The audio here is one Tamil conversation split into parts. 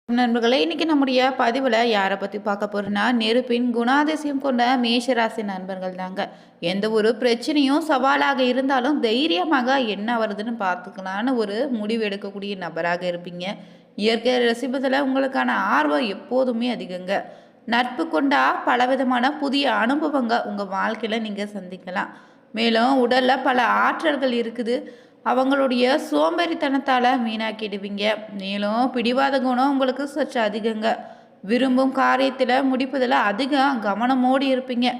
நண்பர்களே, இன்னைக்கு நம்முடைய பதிவுல யார பத்தி பார்க்க போறோம்னா, நெருப்பின் குணாதிசயம் கொண்ட மேஷராசி நண்பர்கள் தாங்க. எந்த ஒரு பிரச்சனையும் சவாலாக இருந்தாலும் தைரியமாக என்ன வருதுன்னு பார்த்துக்கலான்னு ஒரு முடிவு எடுக்கக்கூடிய நபராக இருப்பீங்க. இயற்கையை ரசிப்பதில் உங்களுக்கான ஆர்வம் எப்போதுமே அதிகங்க. நட்பு கொண்டா பலவிதமான புதிய அனுபவங்க உங்க வாழ்க்கையில நீங்க சந்திக்கலாம். மேலும் உடல்ல பல ஆற்றல்கள் இருக்குது. அவங்களுடைய சோம்பேறித்தனத்தால் வீணாக்கிடுவீங்க. மேலும் பிடிவாத குணம் உங்களுக்கு சற்று அதிகங்க. விரும்பும் காரியத்தில் முடிப்பதில் அதிக கவனமோடு இருப்பீங்க.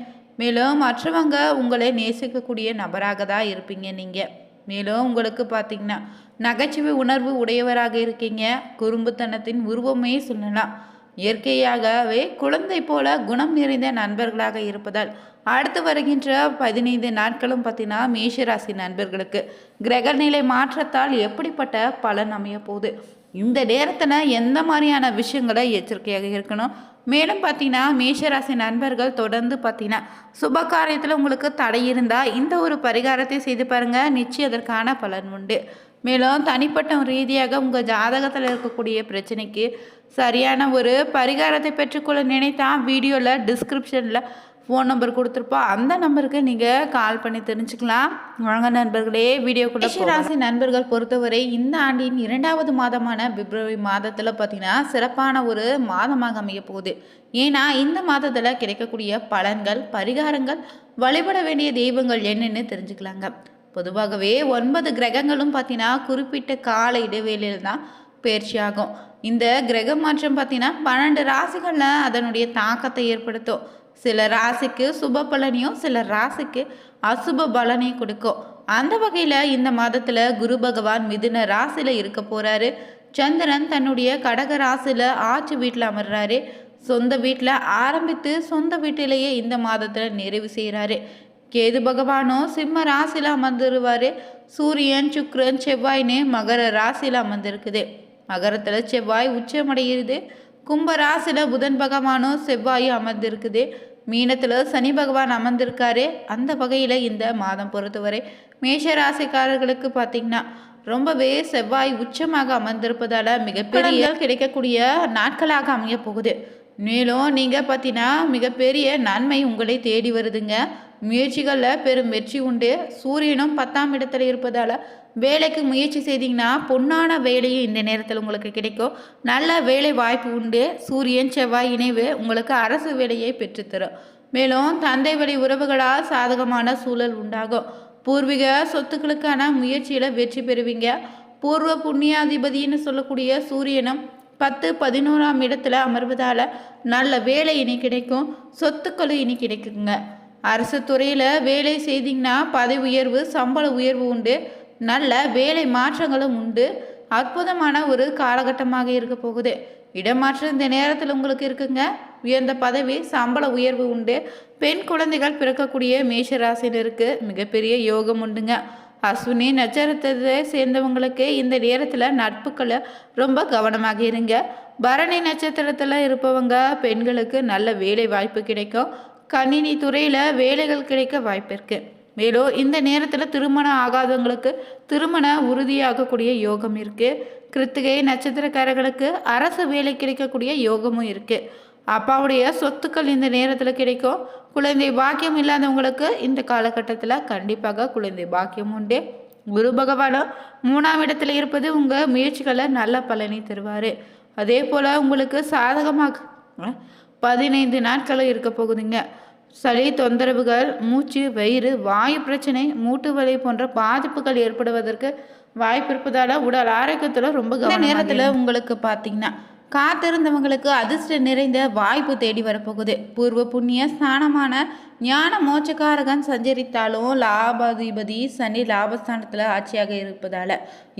மேலும் மற்றவங்க உங்களை நேசிக்கக்கூடிய நபராக தான் இருப்பீங்க நீங்கள். மேலும் உங்களுக்கு பார்த்தீங்கன்னா நகைச்சுவை உணர்வு உடையவராக இருக்கீங்க. குறும்புத்தனத்தின் உருவமே சொல்லலாம். இயற்கையாகவே குழந்தை போல குணம் நிறைந்த நண்பர்களாக இருப்பதால் அடுத்து வருகின்ற 15 நாட்களும் பார்த்தீங்கன்னா மேஷராசி நண்பர்களுக்கு கிரகநிலை மாற்றத்தால் எப்படிப்பட்ட பலன் அமைய போகுது, இந்த நேரத்தில் எந்த மாதிரியான விஷயங்களை எச்சரிக்கையாக இருக்கணும். மேலும் பார்த்தீங்கன்னா மேஷராசி நண்பர்கள் தொடர்ந்து பார்த்தீங்கன்னா சுப காரியத்தில் உங்களுக்கு தடை இருந்தால் இந்த ஒரு பரிகாரத்தை செய்து பாருங்கள், நிச்சயம் அதற்கான பலன் உண்டு. மேலும் தனிப்பட்ட ரீதியாக உங்கள் ஜாதகத்தில் இருக்கக்கூடிய பிரச்சனைக்கு சரியான ஒரு பரிகாரத்தை பெற்றுக்கொள்ள நினைத்தா வீடியோவில் டிஸ்கிரிப்ஷனில் ஃபோன் நம்பர் கொடுத்துருப்போம், அந்த நம்பருக்கு நீங்கள் கால் பண்ணி தெரிஞ்சுக்கலாம். வாங்க நண்பர்களே, வீடியோக்குள்ள ராசி நண்பர்கள் பொறுத்தவரை இந்த ஆண்டின் 2வது மாதமான பிப்ரவரி மாதத்தில் பார்த்தீங்கன்னா சிறப்பான ஒரு மாதமாக அமைய போகுது. ஏன்னா இந்த மாதத்தில் கிடைக்கக்கூடிய பலன்கள், பரிகாரங்கள், வழிபட வேண்டிய தெய்வங்கள் என்னென்னு தெரிஞ்சுக்கலாங்க. பொதுவாகவே 9 கிரகங்களும் பார்த்தீங்கன்னா குறிப்பிட்ட கால இடைவேளையில் தான் பயிற்சியாகும். இந்த கிரக மாற்றம் பார்த்தீங்கன்னா 12 ராசிகளில் அதனுடைய தாக்கத்தை ஏற்படுத்தும். சில ராசிக்கு சுப பலனையும் சில ராசிக்கு அசுப பலனையும் கொடுக்கும். அந்த வகையில் இந்த மாதத்தில் குரு பகவான் மிதுன ராசியில் இருக்க போகிறாரு. சந்திரன் தன்னுடைய கடக ராசியில் ஆட்சி வீட்டில் அமர்றாரு. சொந்த வீட்டில் ஆரம்பித்து சொந்த வீட்டிலேயே இந்த மாதத்தில் நிறைவு செய்கிறாரு. கேது பகவானும் சிம்ம ராசியில் அமர்ந்துருவார். சூரியன் சுக்கிரன் செவ்வாய்னு மகர ராசியில் அமர்ந்திருக்குது. மகரத்தில் செவ்வாய் உச்சமடைகிறது. கும்ப ராசியில் புதன் பகவானும் செவ்வாயும் அமர்ந்திருக்குது. மீனத்தில் சனி பகவான் அமர்ந்திருக்காரு. அந்த வகையில் இந்த மாதம் பொறுத்தவரை மேஷ ராசிக்காரர்களுக்கு பார்த்திங்கன்னா ரொம்பவே செவ்வாய் உச்சமாக அமர்ந்திருப்பதால் மிகப்பெரிய கிடைக்கக்கூடிய நாட்களாக அமைய போகுது. மேலும் நீங்கள் பார்த்தீங்கன்னா மிகப்பெரிய நன்மை உங்களை தேடி வருதுங்க. முயற்சிகளில் பெரும் வெற்றி உண்டு. சூரியனும் 10ஆம் இடத்துல இருப்பதால் வேலைக்கு முயற்சி செய்தீங்கன்னா பொன்னான வேலையும் இந்த நேரத்தில் உங்களுக்கு கிடைக்கும். நல்ல வேலை வாய்ப்பு உண்டு. சூரியன் செவ்வாய் இணைவு உங்களுக்கு அரசு வேலையை பெற்றுத்தரும். மேலும் தந்தை வழி உறவுகளால் சாதகமான சூழல் உண்டாகும். பூர்வீக சொத்துக்களுக்கான முயற்சியில் வெற்றி பெறுவீங்க. பூர்வ புண்ணியாதிபதினு சொல்லக்கூடிய சூரியனும் 10, 11ஆம் இடத்துல அமர்வதால் நல்ல வேலை இனி கிடைக்கும். சொத்துக்களும் இனி கிடைக்குங்க. அரசு துறையில் வேலை செய்தீங்கன்னா பதவி உயர்வு, சம்பள உயர்வு உண்டு. நல்ல வேலை மாற்றங்களும் உண்டு. அற்புதமான ஒரு காலகட்டமாக இருக்க போகுது. இடமாற்றம் இந்த நேரத்தில் உங்களுக்கு இருக்குங்க. உயர்ந்த பதவி, சம்பள உயர்வு உண்டு. பெண் குழந்தைகள் பிறக்கக்கூடிய மேஷராசினருக்கு மிகப்பெரிய யோகம் உண்டுங்க. அஸ்வினி நட்சத்திரத்தை சேர்ந்தவங்களுக்கு இந்த நேரத்தில் நட்புக்களை ரொம்ப கவனமாக இருங்க. பரணி நட்சத்திரத்தில் இருப்பவங்க பெண்களுக்கு நல்ல வேலை வாய்ப்பு கிடைக்கும். கணினி துறையில் வேலைகள் கிடைக்க வாய்ப்பு இருக்குது. மேலும் இந்த நேரத்தில் திருமணம் ஆகாதவங்களுக்கு திருமண உறுதியாகக்கூடிய யோகம் இருக்குது. கிருத்திகை நட்சத்திரக்காரர்களுக்கு அரசு வேலை கிடைக்கக்கூடிய யோகமும் இருக்குது. அப்பாவுடைய சொத்துக்கள் இந்த நேரத்தில் கிடைக்கும். குழந்தை பாக்கியம் இல்லாதவங்களுக்கு இந்த காலகட்டத்தில் கண்டிப்பாக குழந்தை பாக்கியம் உண்டு. குரு பகவானும் 3ஆம் இடத்துல இருப்பது உங்கள் முயற்சிகளை நல்ல பலனை தருவார். அதே போல் உங்களுக்கு சாதகமாக 15 நாட்களும் இருக்க போகுதுங்க. சளி தொந்தரவுகள், மூச்சு, வயிறு, வாயு பிரச்சனை, மூட்டு வலி போன்ற பாதிப்புகள் ஏற்படுவதற்கு வாய்ப்பு இருப்பதால் உடல் ஆரோக்கியத்தில் ரொம்ப நேரத்தில் உங்களுக்கு பார்த்தீங்கன்னா காத்திருந்தவங்களுக்கு அதிர்ஷ்டம் நிறைந்த வாய்ப்பு தேடி வரப்போகுது. பூர்வ புண்ணிய ஸ்தானமான ஞான மோட்சக்காரகன் சஞ்சரித்தாலும் லாபாதிபதி சனி லாபஸ்தானத்தில் ஆட்சியாக இருப்பதால்,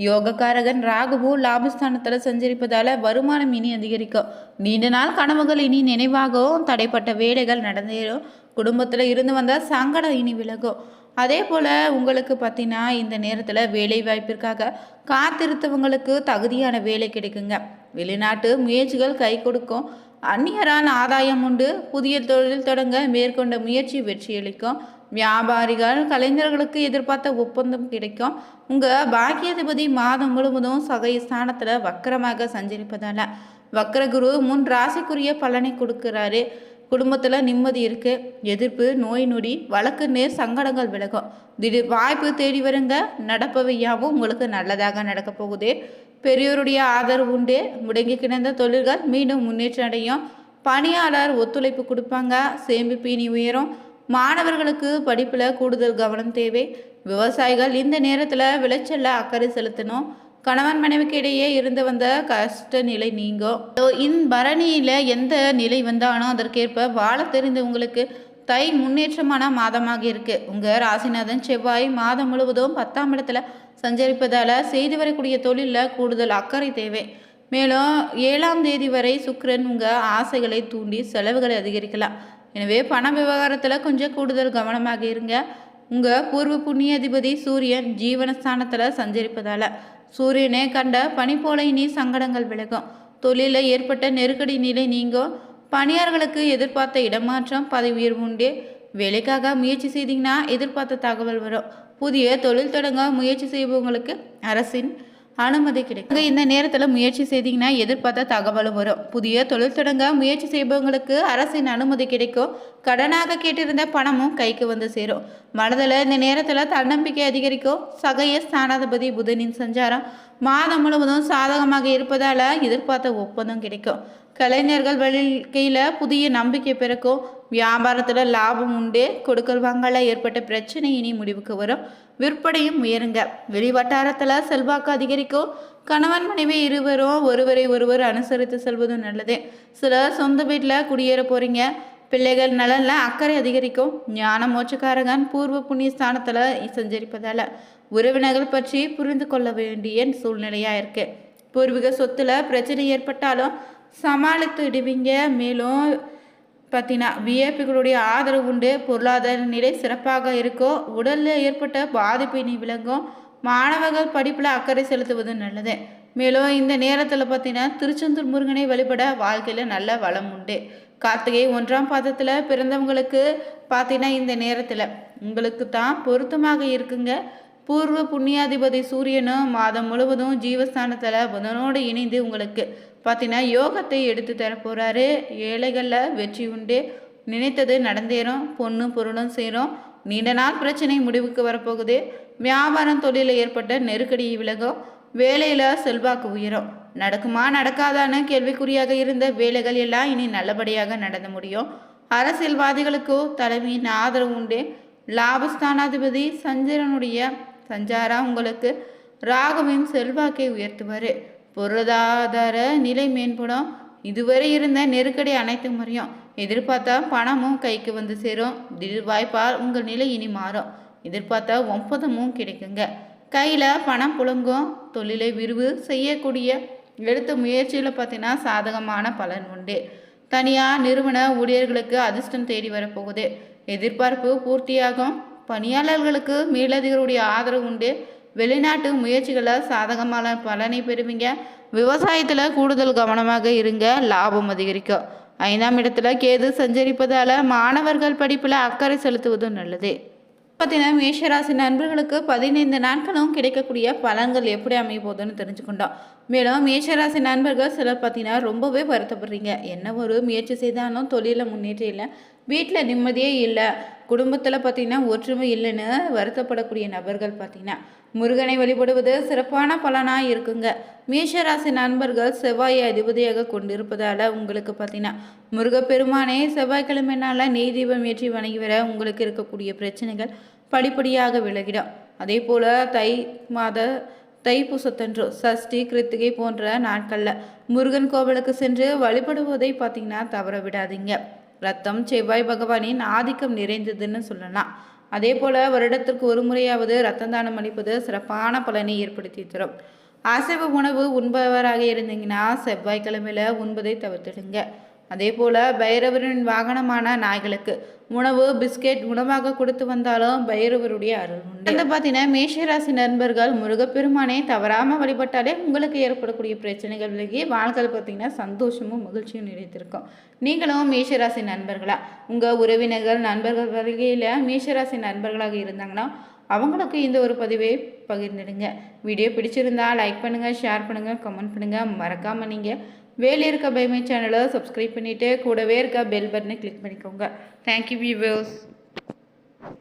யோகக்காரகன் ராகுவும் லாபஸ்தானத்தில் சஞ்சரிப்பதால் வருமானம் இனி அதிகரிக்கும். நீண்ட நாள் கனவுகள் இனி நினைவாகவும், தடைப்பட்ட வேலைகள் நடந்தேறும். குடும்பத்தில் இருந்து வந்த சங்கடம் இனி விலகும். அதே போல் உங்களுக்கு பார்த்தீங்கன்னா இந்த நேரத்தில் வேலை வாய்ப்பிற்காக காத்திருத்தவங்களுக்கு தகுதியான வேலை கிடைக்குங்க. வெளிநாட்டு முயற்சிகள் கை கொடுக்கும். அந்நியரால் ஆதாயம் உண்டு. புதிய தொழில் தொடங்க மேற்கொண்ட முயற்சி வெற்றியளிக்கும். வியாபாரிகள், கலைஞர்களுக்கு எதிர்பார்த்த ஒப்பந்தம் கிடைக்கும். உங்கள் பாக்கியாதிபதி மாதம் முழுவதும் சகை ஸ்தானத்தில் வக்கரமாக சஞ்சரிப்பதால் வக்ரகுரு ராசிக்குரிய பலனை கொடுக்குறாரு. குடும்பத்தில் நிம்மதி இருக்கு. எதிர்ப்பு, நோய் நொடி, வழக்கு நேர் சங்கடங்கள் விலகும். திடீர் வாய்ப்பு தேடி வருங்க. நடப்பவையாவும் உங்களுக்கு நல்லதாக நடக்க போகுது. பெரியோருடைய ஆதரவு உண்டு. முடங்கி கிடந்த தொழில்கள் மீண்டும் முன்னேற்றம் அடையும். பணியாளர் ஒத்துழைப்பு கொடுப்பாங்க. சேமிப்பு இனி உயரும். மாணவர்களுக்கு படிப்பில் கூடுதல் கவனம் தேவை. விவசாயிகள் இந்த நேரத்தில் விளைச்சல்ல அக்கறை செலுத்தணும். கணவன் மனைவிக்கு இடையே இருந்து வந்த கஷ்ட நிலை நீங்கும். பரணியில் எந்த நிலை வந்தாலும் அதற்கேற்ப வாழ தெரிந்தவங்களுக்கு தை முன்னேற்றமான மாதமாக இருக்கு. உங்கள் ராசிநாதன் செவ்வாய் மாதம் முழுவதும் 10ஆம் இடத்துல சஞ்சரிப்பதால் செய்து வரக்கூடிய தொழிலில் கூடுதல் அக்கறை தேவை. மேலும் 7ஆம் தேதி வரை சுக்கிரன் உங்கள் ஆசைகளை தூண்டி செலவுகளை அதிகரிக்கலாம். எனவே பண விவகாரத்தில் கொஞ்சம் கூடுதல் கவனமாக இருங்க. உங்கள் பூர்வ புண்ணியாதிபதி சூரியன் ஜீவனஸ்தானத்தில் சஞ்சரிப்பதால் சூரியனே கண்ட பனி போல இனி சங்கடங்கள் விலகும். தொழிலில் ஏற்பட்ட நெருக்கடி நிலை நீங்கும். பணியாளர்களுக்கு எதிர்பார்த்த இடமாற்றம், பதவி உயர்வு உண்டு. வேலைக்காக முயற்சி செய்தீங்கன்னா எதிர்பார்த்த தகவல் வரும். புதிய தொழில் தொடங்க முயற்சி செய்பவங்களுக்கு அரசின் அனுமதி கிடைக்கும். இந்த நேரத்தில் முயற்சி செய்தீங்கன்னா எதிர்பார்த்த தகவலும் வரும். புதிய தொழில் தொடங்க முயற்சி செய்பவங்களுக்கு அரசின் அனுமதி கிடைக்கும். கடனாக கேட்டிருந்த பணமும் கைக்கு வந்து சேரும். மனதில் இந்த நேரத்தில் தன்னம்பிக்கை அதிகரிக்கும். சகய ஸ்தானாதிபதி புதனின் சஞ்சாரம் மாதம் முழுவதும் சாதகமாக இருப்பதால் எதிர்பார்த்த ஒப்பந்தம் கிடைக்கும். கலைஞர்கள் வாழ்க்கையில் புதிய நம்பிக்கை பிறக்கும். வியாபாரத்தில் லாபம் உண்டு. கொடுக்கல் வாங்கல ஏற்பட்ட பிரச்சனை இனி முடிவுக்கு வரும். விற்பனையும் உயருங்க. வெளிவட்டாரத்தில் செல்வாக்கு அதிகரிக்கும். கணவன் மனைவி இருவரும் ஒருவரை ஒருவர் அனுசரித்து செல்வதும் நல்லது. சிலர் சொந்த வீட்டில் குடியேற போறீங்க. பிள்ளைகள் நலனில் அக்கறை அதிகரிக்கும். ஞான மோட்சக்காரகன் பூர்வ புண்ணிய ஸ்தானத்தில் சஞ்சரிப்பதால் உறவினர்கள் பற்றி புரிந்து கொள்ள வேண்டிய சூழ்நிலையாக இருக்கு. பூர்வீக சொத்துல பிரச்சனை ஏற்பட்டாலும் சமாளித்து இடுவீங்க. மேலும் பார்த்தீங்கன்னா விஐபிகளுடைய ஆதரவு உண்டு. பொருளாதார நிலை சிறப்பாக இருக்கும். உடலில் ஏற்பட்ட பாதிப்பு இனி விளங்கும். மாணவர்கள் படிப்பில் அக்கறை செலுத்துவது நல்லது. மேலும் இந்த நேரத்தில் பார்த்தீங்கன்னா திருச்செந்தூர் முருகனை வழிபட வாழ்க்கையில் நல்ல வளம் உண்டு. கார்த்திகை 1ஆம் பாதத்தில் பிறந்தவங்களுக்கு பார்த்தீங்கன்னா இந்த நேரத்தில் உங்களுக்கு தான் பொருத்தமாக இருக்குங்க. பூர்வ புண்ணியாதிபதி சூரியனும் மாதம் முழுவதும் ஜீவஸ்தானத்தில் புதனோடு இணைந்து உங்களுக்கு பார்த்தீங்கன்னா யோகத்தை எடுத்து தர போகிறாரு. ஏழைகளில் வெற்றி உண்டு. நினைத்தது நடந்தேறும். பொண்ணு பொருளும் சேரும். நீண்ட நாள் பிரச்சனை முடிவுக்கு வரப்போகுது. வியாபாரம் தொழிலில் ஏற்பட்ட நெருக்கடி விலகும். வேலையில் செல்வாக்கு உயரும். நடக்குமா நடக்காதான்னு கேள்விக்குறியாக இருந்த வேலைகள் எல்லாம் இனி நல்லபடியாக நடந்து முடியும். அரசியல்வாதிகளுக்கோ தலைமையின் ஆதரவு உண்டு. லாபஸ்தானாதிபதி சந்திரனுடைய சஞ்சாரம் உங்களுக்கு ராகுவின் செல்வாக்கை உயர்த்துவார். பொருளாதார நிலை மேம்படும். இதுவரை இருந்த நெருக்கடி அனைத்து முறையும் எதிர்பார்த்தா பணமும் கைக்கு வந்து சேரும். திடீர் வாய்ப்பால் உங்கள் நிலை இனி மாறும். எதிர்பார்த்தா ஒப்பந்தமும் கிடைக்குங்க. கையில் பணம் புழங்கும். தொழிலை விரிவு செய்யக்கூடிய எடுத்த முயற்சியில் பார்த்தீங்கன்னா சாதகமான பலன் உண்டு. தனியார் நிறுவன ஊழியர்களுக்கு அதிர்ஷ்டம் தேடி வரப்போகுது. எதிர்பார்ப்பு பூர்த்தியாகும். பணியாளர்களுக்கு மேலதிகருடைய ஆதரவு உண்டு. வெளிநாட்டு முயற்சிகளை சாதகமான பலனை பெறுவீங்க. விவசாயத்தில் கூடுதல் கவனமாக இருங்க. லாபம் அதிகரிக்கும். 5ஆம் இடத்துல கேது சஞ்சரிப்பதால் மாணவர்கள் படிப்பில் அக்கறை செலுத்துவதும் நல்லது. பார்த்தீங்கன்னா மேஷராசி நண்பர்களுக்கு 15 நாட்களும் கிடைக்கக்கூடிய பலன்கள் எப்படி அமைய போகுதுன்னு தெரிஞ்சுக்கொண்டோம். மேலும் மேஷராசி நண்பர்கள் சிலர் பார்த்தீங்கன்னா ரொம்பவே வருத்தப்படுறீங்க. என்ன ஒரு முயற்சி செய்தாலும் தொழிலில் முன்னேற்றம் இல்லை. வீட்டில் நிம்மதியே இல்லை. குடும்பத்தில் பார்த்தீங்கன்னா ஒற்றுமை இல்லைன்னு வருத்தப்படக்கூடிய நபர்கள் பார்த்தீங்கன்னா முருகனை வழிபடுவது சிறப்பான பலனாக இருக்குங்க. மேஷராசி நண்பர்கள் செவ்வாயை அதிபதியாக கொண்டிருப்பதால் உங்களுக்கு பார்த்தீங்கன்னா முருகப்பெருமானே செவ்வாய்க்கிழமை நாளில் நெய் தீபம் ஏற்றி வணங்கி வர உங்களுக்கு இருக்கக்கூடிய பிரச்சனைகள் படிப்படியாக விலகிடும். அதே போல் தைப்பூசத்தன்று சஷ்டி கிருத்திகை போன்ற நாட்களில் முருகன் கோவிலுக்கு சென்று வழிபடுவதை பார்த்தீங்கன்னா தவற விடாதீங்க. ரத்தம் செவ்வாய் பகவானின் ஆதிக்கம் நிறைந்ததுன்னு சொல்லலாம். அதே போல் வருடத்திற்கு ஒரு முறையாவது ரத்த தானம் அளிப்பது சிறப்பான பலனை ஏற்படுத்தி தரும். அசைவ உணவு உண்பவராக இருந்தீங்கன்னா செவ்வாய்க்கிழமையில் உண்பதை தவிர்த்துடுங்க. அதே போல் பைரவரின் வாகனமான நாய்களுக்கு உணவு பிஸ்கெட் உணவாக கொடுத்து வந்தாலும் பைரவருடைய அருள் உண்டு. வந்து பார்த்தீங்கன்னா மேஷராசி நண்பர்கள் முருகப்பெருமானை தவறாமல் வழிபட்டாலே உங்களுக்கு ஏற்படக்கூடிய பிரச்சனைகள் விலகி வாழ்க்கையில் பார்த்தீங்கன்னா சந்தோஷமும் மகிழ்ச்சியும் நிறைந்திருக்கும். நீங்களும் மேஷராசி நண்பர்களா உங்கள் உறவினர்கள் நண்பர்கள் வகையில் மேஷராசி நண்பர்களாக இருந்தாங்கன்னா அவங்களுக்கு இந்த ஒரு பதிவை பகிர்ந்துடுங்க. வீடியோ பிடிச்சிருந்தா லைக் பண்ணுங்கள், ஷேர் பண்ணுங்கள், கமெண்ட் பண்ணுங்கள். மறக்காமல் நீங்கள் வேலை இருக்க பயமே சேனலை சப்ஸ்கிரைப் பண்ணிவிட்டு கூடவே இருக்க பெல் பட்டனை கிளிக் பண்ணிக்கோங்க. Thank you viewers.